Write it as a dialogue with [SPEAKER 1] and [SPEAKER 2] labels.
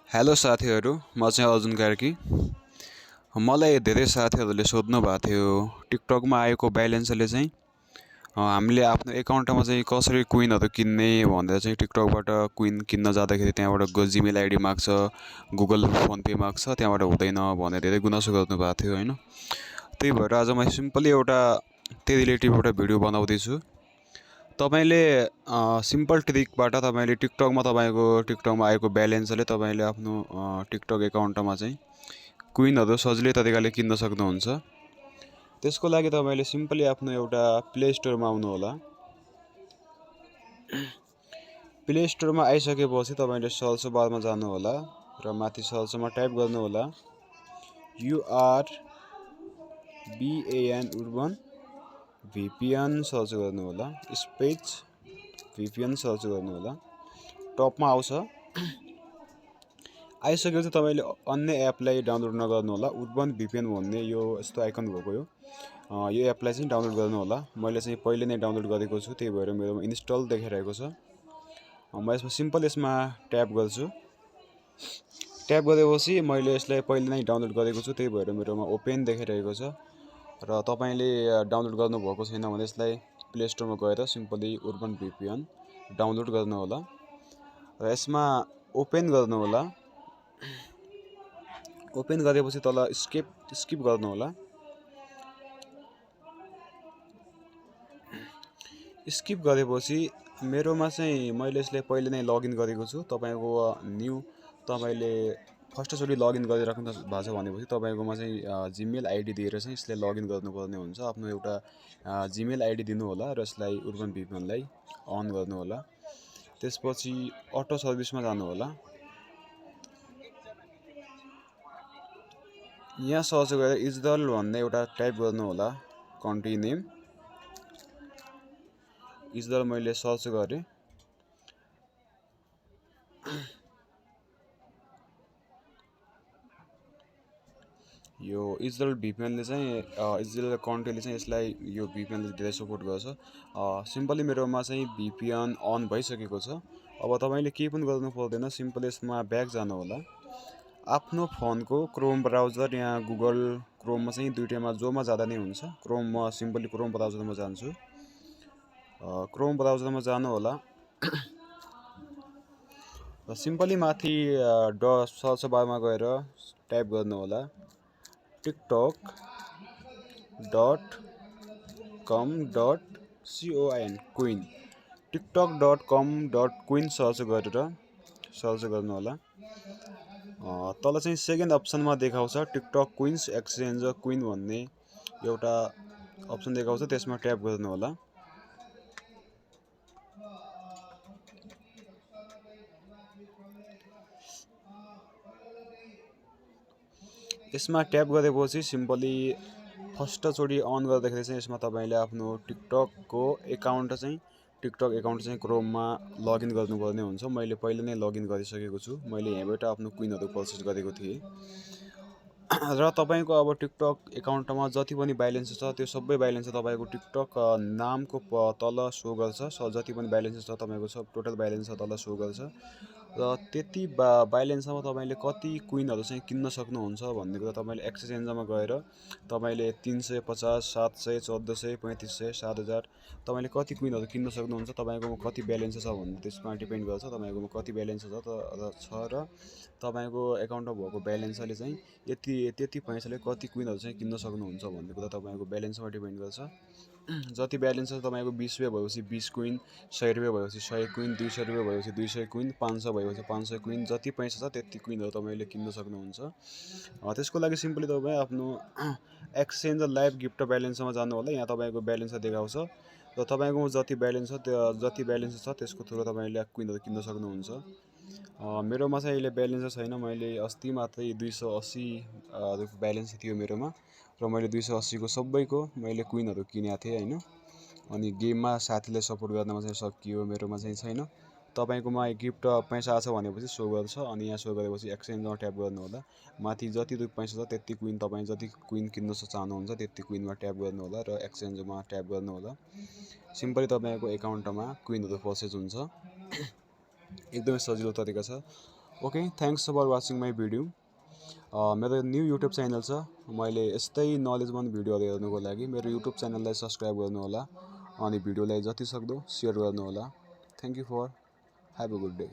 [SPEAKER 1] Hello साथीहरू, म चाहिँ अर्जुन कार्की। मलाई धेरै साथीहरूले सोध्नु भएको थियो टिकटकमा आएको ब्यालेन्सले चाहिँ हामीले आफ्नो एकाउन्टमा चाहिँ कसरी क्विनहरू किन्ने भनेर चाहिँ टिकटकबाट क्विन किन्न जाँदाखेरि त्यहाँबाट जिमेल आइडी माग्छ, गुगल फोन पे माग्छ, त्यहाँबाट हुँदैन भनेर धेरै गुनासो गर्नुभएको थियो होइन। त्यही भएर आज म सिम्पली एउटा त्यही रिलेटिभ एउटा भिडियो बनाउँदैछु। तपाईँले सिम्पल ट्रिकबाट तपाईँले टिकटकमा आएको ब्यालेन्सले तपाईँले आफ्नो टिकटक एकाउन्टमा चाहिँ क्विनहरू सजिलै तरिकाले किन्न सक्नुहुन्छ। त्यसको लागि तपाईँले सिम्पली आफ्नो एउटा प्ले स्टोरमा आउनु होला। प्ले स्टोरमा आइसकेपछि तपाईँले सर्च बारमा जानु होला र माथि सर्चमा टाइप गर्नु होला URBAN उर्बन VPN सर्च गर्नु होला, स्पेस VPN सर्च गर्नु होला। टपमा आउँछ। आइसकेपछि तपाईँले अन्य एपलाई डाउनलोड नगर्नु होला। उर्बन VPN भन्ने यो यस्तो आइकन भएको यो एपलाई चाहिँ डाउनलोड गर्नु होला। मैले चाहिँ पहिले नै डाउनलोड गरेको छु, त्यही भएर मेरोमा इन्स्टल देखाइरहेको छ। म यसमा सिम्पल ट्याप गर्छु। ट्याप गरेपछि मैले यसलाई पहिले नै डाउनलोड गरेको छु, त्यही भएर मेरोमा ओपन देखाइरहेको छ। र तपाईँले डाउनलोड गर्नुभएको छैन भने यसलाई प्ले स्टोरमा गएर सिम्पली उर्बन VPN डाउनलोड गर्नु होला र यसमा ओपन गर्नु होला। ओपन गरेपछि तल स्किप गर्नु होला। स्किप गरेपछि मेरोमा चाहिँ मैले यसलाई पहिले नै लगइन गरेको छु। तपाईँको तपाईँले फर्स्टचोटि लगइन गरिराख्नु भएको छ भनेपछि तपाईँकोमा चाहिँ जिमेल आइडी दिएर चाहिँ यसलाई लगइन गर्नुपर्ने हुन्छ। आफ्नो एउटा जिमेल आइडी दिनु होला र यसलाई उर्बन VPNलाई अन गर्नु होला। त्यसपछि अटो सर्भिसमा जानु होला। यहाँ सर्च गरेर इजदल भन्ने एउटा टाइप गर्नु होला। कन्ट्री नेम इजदल मैले सर्च गरेँ। यो इजदल VPNले चाहिँ इजदल कन्ट्रीले चाहिँ यसलाई यो VPNले धेरै सपोर्ट गर्छ। सिम्पली मेरोमा चाहिँ VPN अन भइसकेको छ। अब तपाईँले केही पनि गर्नु पर्दैन, सिम्पली यसमा ब्याक जानु होला। आफ्नो फोनको क्रोम ब्राउजर या गुगल क्रोममा चाहिँ दुईटैमा जोमा जाँदा नै हुन्छ। क्रोममा सिम्पली क्रोम ब्राउजरमा जान्छु। क्रोम ब्राउजरमा जानु होला र सिम्पली माथि सर्च बारमा गएर टाइप गर्नु होला tiktok.com.coin क्विन tiktok.com.coin सर्च गर्नु होला। तल चाहिँ सेकेन्ड अप्सनमा देखाउँछ टिकटक क्विन्स एक्सचेन्ज क्विन भन्ने एउटा अप्सन देखाउँछ, त्यसमा ट्याप गर्नु होला। यसमा ट्याप गरेपछि सिम्पली फर्स्टचोटि अन गर्दाखेरि चाहिँ यसमा तपाईँले आफ्नो टिकटक एकाउन्ट चाहिँ क्रोममा लगइन गर्नुपर्ने हुन्छ। मैले पहिले नै लगइन गरिसकेको छु। मैले यहाँबाट आफ्नो क्विनहरू पर्चेस गरेको थिएँ र तपाईँको अब टिकटक एकाउन्टमा जति पनि ब्यालेन्स छ त्यो सबै ब्यालेन्स तपाईँको टिकटक नामको तल सो गर्छ। जति पनि ब्यालेन्स छ तपाईँको सब टोटल ब्यालेन्स तल सो गर्छ र त्यति ब्यालेन्समा तपाईँले कति क्विनहरू चाहिँ किन्न सक्नुहुन्छ भन्ने कुरा तपाईँले एक्सचेन्जमा गएर तपाईँले 350, 700, 1400, 3500, 7000 तपाईँले कति क्विनहरू किन्न सक्नुहुन्छ, तपाईँकोमा कति ब्यालेन्स छ भन्ने त्यसमा डिपेन्ड गर्छ। तपाईँकोमा कति ब्यालेन्स छ र तपाईँको एकाउन्टमा भएको ब्यालेन्सले चाहिँ त्यति पैसाले कति क्विनहरू चाहिँ किन्न सक्नुहुन्छ भन्ने कुरा तपाईँको ब्यालेन्समा डिपेन्ड गर्छ। जति ब्यालेन्स छ तपाईँको 20 रुपियाँ भएपछि 20 क्विन, 100 रुपियाँ भएपछि 100 क्विन, 200 रुपियाँ भएपछि 200 क्विन, 500 भएपछि 500 क्विन, जति पैसा छ त्यति क्विनहरू तपाईँले किन्न सक्नुहुन्छ। त्यसको लागि सिम्पली तपाईँ आफ्नो एक्सचेन्ज लाइभ गिफ्ट ब्यालेन्समा जानु होला। यहाँ तपाईँको ब्यालेन्स देखाउँछ र तपाईँको जति ब्यालेन्स छ त्यसको थ्रु तपाईँले क्विनहरू किन्न सक्नुहुन्छ। मेरोमा चाहिँ अहिले ब्यालेन्स छैन। मैले अस्ति मात्रै 280 ब्यालेन्स थियो मेरोमा र मैले 280को सबैको मैले क्विनहरू किनेको थिएँ होइन। अनि गेममा साथीले सपोर्ट गर्नमा चाहिँ सकियो, मेरोमा चाहिँ छैन। तपाईँकोमा गिफ्ट पैसा आछ भनेपछि सो गर्छ। अनि यहाँ सो गरेपछि एक्सचेन्जमा ट्याप गर्नु होला। माथि जति पैसा छ त्यति क्विन तपाईँ जति क्विन किन्न चाहनुहुन्छ त्यति क्विनमा ट्याप गर्नु होला र एक्सचेन्जमा ट्याप गर्नु होला। सिम्पली तपाईँको एकाउन्टमा क्विनहरू पर्चेस हुन्छ। एकदमै सजिलो तरिका छ। Okay, thanks for watching my video. मेरो न्यू युट्युब च्यानल छ, मैले यस्तै नलेजमन्द भिडियोहरू हेर्नुको लागि मेरो युट्युब च्यानललाई सब्सक्राइब गर्नुहोला अनि भिडियोलाई जति सक्दो सेयर गर्नुहोला। Thank you for, have a good day.